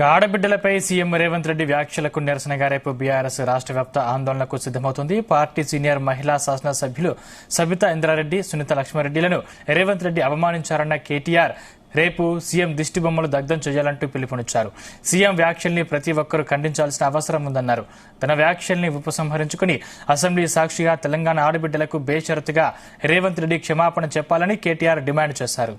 ఆడబిడ్డలపై CM Revanth Reddy వ్యాఖ్యలకు నిరసనగా రేపు బీఆర్ఎస్ రాష్ట్ర వ్యాప్త ఆందోళనకు సిద్దమవుతుంది. పార్టీ సీనియర్ మహిళా శాసనసభ్యులు సబితా ఇంద్రారెడ్డి, సునీత లక్ష్మారెడ్డిలను రేవంత్ రెడ్డి అవమానించారన్న కేటీఆర్ రేపు సీఎం దిష్టిబొమ్మలు దగ్ధం చేయాలంటూ పిలుపునిచ్చారు. సీఎం వ్యాఖ్యల్ని ప్రతి ఒక్కరూ ఖండించాల్సిన అవసరం ఉందన్నారు. తన వ్యాఖ్యల్ని ఉపసంహరించుకుని అసెంబ్లీ సాక్షిగా తెలంగాణ ఆడబిడ్డలకు బేషరతుగా రేవంత్ రెడ్డి క్షమాపణ చెప్పాలని కేటీఆర్ డిమాండ్ చేశారు.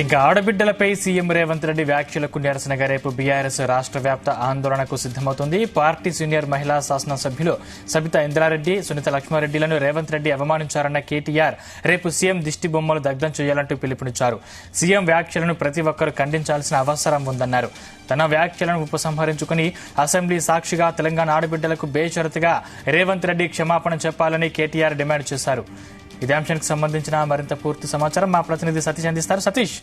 ఇంకా ఆడబిడ్డలపై సీఎం రేవంత్ రెడ్డి వ్యాఖ్యలకు నిరసనగా రేపు బీఆర్ఎస్ రాష్ట్ర వ్యాప్త ఆందోళనకు సిద్దమవుతుంది. పార్టీ సీనియర్ మహిళా శాసనసభ్యులు సబితా ఇంద్రారెడ్డి, సునీత లక్ష్మారెడ్డిలను రేవంత్ రెడ్డి అవమానించారన్న కేటీఆర్ రేపు సీఎం దిష్టి బొమ్మలు దగ్ధం చేయాలంటూ పిలుపునిచ్చారు. సీఎం వ్యాఖ్యలను ప్రతి ఒక్కరూ ఖండించాల్సిన అవసరం ఉందన్నారు. తన వ్యాఖ్యలను ఉపసంహరించుకుని అసెంబ్లీ సాక్షిగా తెలంగాణ ఆడబిడ్డలకు బేషరతుగా రేవంత్ రెడ్డి క్షమాపణ చెప్పాలని కేటీఆర్ డిమాండ్ చేశారు. ఇదే అంశానికి సంబంధించిన మరింత పూర్తి సమాచారం మా ప్రతినిధి సతీష్ అందిస్తారు. సతీష్,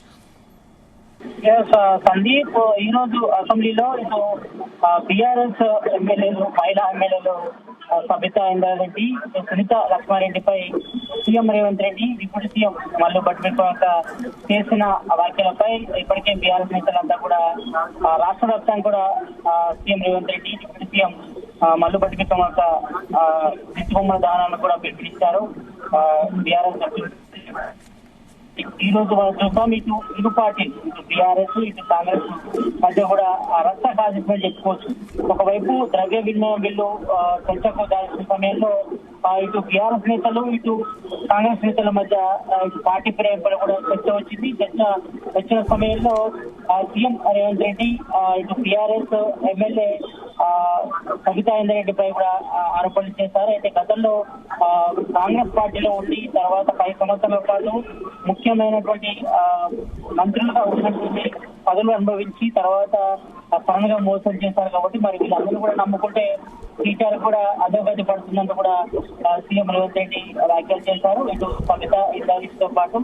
సందీప్, ఈ రోజు అసెంబ్లీలో ఇటు బీఆర్ఎస్ ఎమ్మెల్యేలు, మహిళా ఎమ్మెల్యేలు సబితా ఇంద్రారెడ్డి, సునీత లక్ష్మారెడ్డిపై CM Revanth Reddy, deputy CM Mallu Bhatti చేసిన వ్యాఖ్యలపై ఇప్పటికే బీఆర్ఎస్ నేతలంతా కూడా రాష్ట్ర వ్యాప్తంగా కూడా CM Revanth Reddy, deputy CM Mallu Bhatti దిష్టిబొమ్మల దహనాన్ని కూడా పిలుపునిచ్చారు. బీఆర్ఎస్ ఈ రోజు మనం చూస్తాం, ఇరు పార్టీలు, ఇటు బీఆర్ఎస్, ఇటు కాంగ్రెస్ మధ్య కూడా రక్త కాల్చిందని చెప్పుకోవచ్చు. ఒకవైపు ద్రవ్య వినిమయం బిల్లు చర్చకు దాల్చిన సమయంలో ఇటు బీఆర్ఎస్ నేతలు, ఇటు కాంగ్రెస్ నేతల మధ్య ఇటు పార్టీ ప్రేమపై కూడా చర్చ వచ్చింది. చర్చ వచ్చిన సమయంలో సీఎం రేవంత్ రెడ్డి ఇటు బీఆర్ఎస్ ఎమ్మెల్యే సబితా ఇంద్రారెడ్డిపై కూడా ఆరోపణలు చేశారు. అయితే గతంలో కాంగ్రెస్ పార్టీలో ఉండి తర్వాత 5 సంవత్సరాల పాటు ముఖ్యమైనటువంటి మంత్రులుగా ఉన్నటువంటి పదవులు అనుభవించి తర్వాత సడన్ గా మోసం చేశారు. కాబట్టి మరి వీళ్ళందరూ కూడా నమ్ముకుంటే టీచర్ కూడా అధోగతి పడుతుందంటూ కూడా సీఎం రేవంత్ రెడ్డి వ్యాఖ్యలు చేశారు. ఇటు సబితా ఇంద్రారెడ్డితో పాటు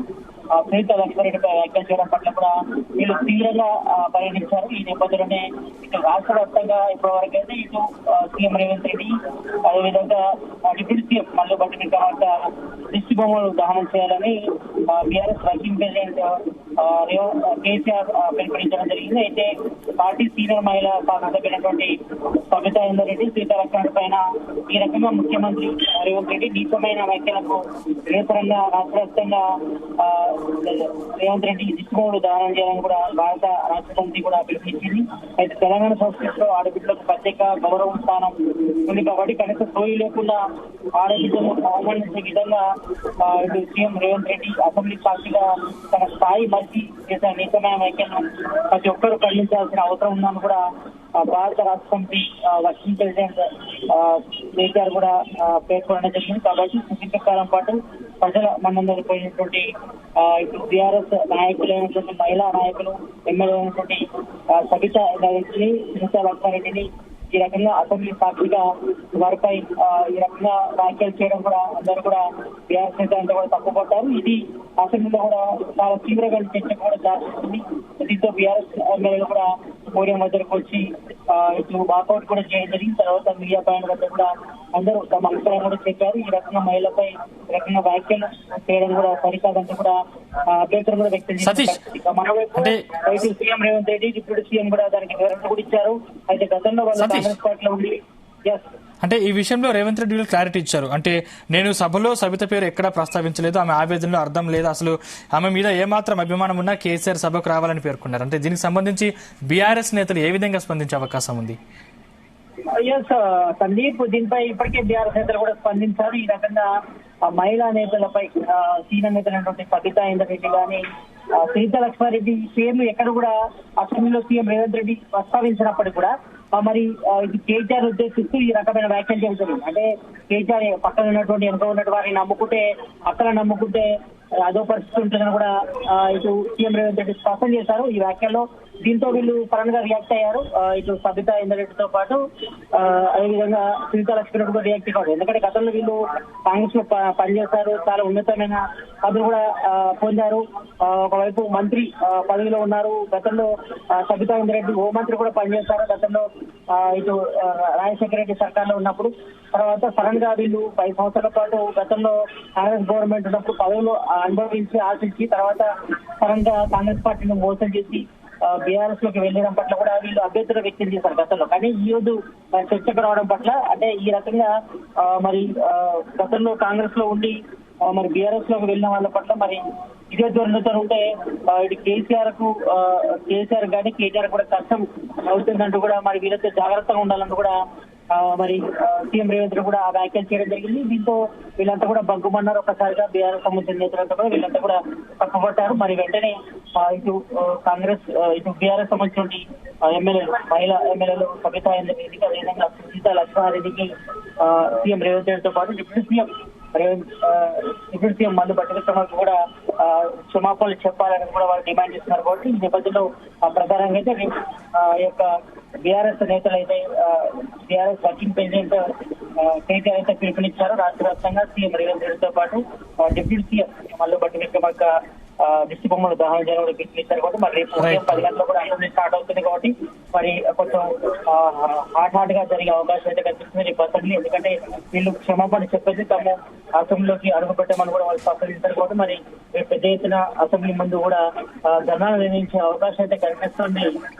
సునీత లక్ష్మారెడ్డిపై వ్యాఖ్యలు చేయడం పట్ల కూడా వీళ్ళు తీవ్రంగా పరిగణించారు. ఈ నేపథ్యంలోనే ఇటు రాష్ట్ర వ్యాప్తంగా ఇప్పటి వరకు అయితే ఇటు సీఎం రేవంత్ రెడ్డి, అదేవిధంగా డిప్యూటీ సీఎం మల్లు భట్టి దిష్టి బొమ్మలు దహనం చేయాలని బీఆర్ఎస్ వర్కింగ్ ప్రెసిడెంట్ కేసీఆర్ పిలుపునించడం జరిగింది. అయితే పార్టీ సీనియర్ మహిళా శాసనసభ్యులైనటువంటి సబితా ఇంద్రారెడ్డి, సునీత లక్ష్మారెడ్డి పైన ఈ రకంగా ముఖ్యమంత్రి రేవంత్ రెడ్డి నీచమైన వ్యాఖ్యలకు నిరసనంగా రాష్ట్ర వ్యాప్తంగా రేవంత్ రెడ్డి దిష్టిబొమ్మలు దహనం చేయాలని కూడా భారత రాష్ట్ర సమితి కూడా పిలుపునిచ్చింది. అయితే తెలంగాణ సంస్కృతిలో ఆడబిడ్డలకు ప్రత్యేక గౌరవం స్థానం ఉంది కాబట్టి కనీసం సోయి లేకుండా ఆడబిడ్డలు అవమానించే విధంగా ఇటు సీఎం రేవంత్ రెడ్డి అసెంబ్లీ సాక్షిగా తన స్థాయి మధ్య చేసిన నీచమైన వ్యాఖ్యలను ప్రతి ఒక్కరూ ఖండించాల్సిన అవసరం ఉందని కూడా భారత రాష్ట్ర సమితి వర్కింగ్ ప్రెసిడెంట్ కేసీఆర్ కూడా పేర్కొనడం జరిగింది. కాబట్టి సుదీర్ఘకాలం పాటు ప్రజల మన్ననలు పోయినటువంటి ఇటు బీఆర్ఎస్ నాయకులైనటువంటి మహిళా నాయకులు, ఎమ్మెల్యే అయినటువంటి సబితా ఇంద్రారెడ్డిని, సునీత లక్ష్మారెడ్డిని ఈ రకంగా అసెంబ్లీ సాక్షిగా వారిపై ఈ రకంగా వ్యాఖ్యలు చేయడం కూడా అందరూ కూడా బీఆర్ఎస్ నేతలంతా కూడా తప్పుపడ్డారు. ఇది అసెంబ్లీలో కూడా చాలా తీవ్రంగా చర్చ కూడా దారితీస్తుంది. దీంతో బీఆర్ఎస్ ఎమ్మెల్యేలు కూడా పోడియం వద్దకు వచ్చి ఇటు వాకౌట్ కూడా చేయడం జరిగింది. తర్వాత మీడియా పైన వద్ద కూడా అందరూ తమ అభిప్రాయం కూడా చెప్పారు. ఈ రకంగా మహిళలపై ఈ రకంగా వ్యాఖ్యలు చేయడం కూడా సరికాదంటూ కూడా అభ్యంతరం కూడా వ్యక్తం చేశారు. మరోవైపు CM Revanth Reddy, deputy CM కూడా దానికి వివరణ కూడా ఇచ్చారు. అయితే గతంలో వాళ్ళు కాంగ్రెస్ పార్టీలో ఉండి అంటే ఈ విషయంలో రేవంత్ రెడ్డి క్లారిటీ ఇచ్చారు. అంటే నేను సభలో సబిత పేరు ఎక్కడా ప్రస్తావించలేదు, ఆమె ఆవేదనలో అర్థం లేదు, అసలు ఆమె మీద ఏమాత్రం అభిమానం ఉన్నా కేసీఆర్ సభకు రావాలని పేర్కొన్నారు. అంటే దీనికి సంబంధించి బీఆర్ఎస్ నేతలు ఏ విధంగా స్పందించే అవకాశం ఉంది? సందీప్, దీనిపై ఇప్పటికే బీఆర్ఎస్ నేతలు కూడా స్పందించారు. ఈ రకంగా మహిళా నేతలపై సీనియర్ నేతలైనటువంటి సబితా ఇంద్రారెడ్డి గాని, సునీత లక్ష్మారెడ్డి పేర్లు ఎక్కడ కూడా అసెంబ్లీలో సీఎం రేవంత్ రెడ్డి ప్రస్తావించినప్పటికీ కూడా మరి ఇది కేటీఆర్ ఉద్దేశిస్తూ ఈ రకమైన వ్యాఖ్యలు చేస్తుంది. అంటే కేటీఆర్ పక్కన ఉన్నటువంటి వెనుక ఉన్నటువంటి వారిని నమ్ముకుంటే, అక్కడ నమ్ముకుంటే అదో పరిస్థితి ఉంటుందని కూడా ఇటు సీఎం రేవంత్ రెడ్డి స్పష్టం చేశారు. ఈ వ్యాఖ్యల్లో దీంతో వీళ్ళు సడన్ గా రియాక్ట్ అయ్యారు. ఇటు సబితా ఇంద్రారెడ్డితో పాటు అదేవిధంగా సునీతా లక్ష్మారెడ్డి కూడా రియాక్ట్ అయ్యారు. ఎందుకంటే గతంలో వీళ్ళు కాంగ్రెస్ లో పనిచేశారు, చాలా ఉన్నతమైన పదవులు కూడా పొందారు. ఒకవైపు మంత్రి పదవిలో ఉన్నారు. గతంలో సబితా ఇంద్రారెడ్డి హోంమంత్రి కూడా పనిచేశారు గతంలో ఇటు రాజశేఖర రెడ్డి సర్కార్లో ఉన్నప్పుడు. తర్వాత సడన్ గా వీళ్ళు 5 సంవత్సరాల పాటు గతంలో కాంగ్రెస్ గవర్నమెంట్ ఉన్నప్పుడు పదవులు అనుభవించి ఆశించి తర్వాత సడన్ గా కాంగ్రెస్ పార్టీని మోసం చేసి బీఆర్ఎస్ లోకి వెళ్ళడం పట్ల కూడా వీళ్ళు అభ్యంతరం వ్యక్తం చేశారు గతంలో. కానీ ఈ రోజు చర్చకు రావడం పట్ల అంటే ఈ రకంగా మరి గతంలో కాంగ్రెస్ లో ఉండి మరి బీఆర్ఎస్ లోకి వెళ్ళిన వాళ్ళ పట్ల మరి ఇదే ధోరణితో ఉంటే ఇటు కేసీఆర్ కానీ కేటీఆర్ కూడా కష్టం అవుతుందంటూ కూడా మరి వీళ్ళతో జాగ్రత్తగా ఉండాలంటూ కూడా మరి సీఎం రేవంత్ రెడ్డి కూడా ఆ వ్యాఖ్యలు చేయడం జరిగింది. దీంతో వీళ్ళంతా కూడా బగ్గుమన్నారు. ఒక్కసారిగా బీఆర్ఎస్ సంబంధించిన నేతలంతా కూడా వీళ్ళంతా కూడా తప్పుపట్టారు. మరి వెంటనే ఇటు కాంగ్రెస్ ఇటు బీఆర్ఎస్ సంబంధించిన ఎమ్మెల్యేలు మహిళా ఎమ్మెల్యేలు సబితా ఇంద్రారెడ్డికి అదేవిధంగా సునీతా లక్ష్మారెడ్డికి సీఎం రేవంత్ రెడ్డితో పాటు డిప్యూటీ సీఎం మల్లు భట్టి విక్రమార్క కూడా క్షమాపణలు చెప్పాలని కూడా వాళ్ళు డిమాండ్ చేస్తున్నారు. కాబట్టి ఈ నేపథ్యంలో ప్రధానంగా అయితే ఈ యొక్క బీఆర్ఎస్ నేతలు అయితే బీఆర్ఎస్ వర్కింగ్ ప్రెసిడెంట్ కేటీఆర్ అయితే పిలుపునిచ్చారు. రాష్ట్ర వ్యాప్తంగా సీఎం రేవంత్ రెడ్డితో పాటు డిప్యూటీ సీఎం మల్లు భట్టి విక్రమార్క దిష్టి బొమ్మలు దహనం చేయడం కూడా పిలుపునిచ్చారు. కాబట్టి మరి రేపు ఉదయం 10 గంటలకు కూడా అసెంబ్లీ స్టార్ట్ అవుతుంది. కాబట్టి మరి కొంచెం హాట్ గా జరిగే అవకాశం అయితే కనిపిస్తుంది రేపు అసెంబ్లీ. ఎందుకంటే వీళ్ళు క్షమాపణ చెప్పేసి తమ అసెంబ్లీలోకి అడుగు పెట్టమని కూడా వాళ్ళు స్పష్టం కాబట్టి మరి పెద్ద ఎత్తున అసెంబ్లీ ముందు కూడా ధర్నాలు నిర్వహించే అవకాశం అయితే కనిపిస్తుంది.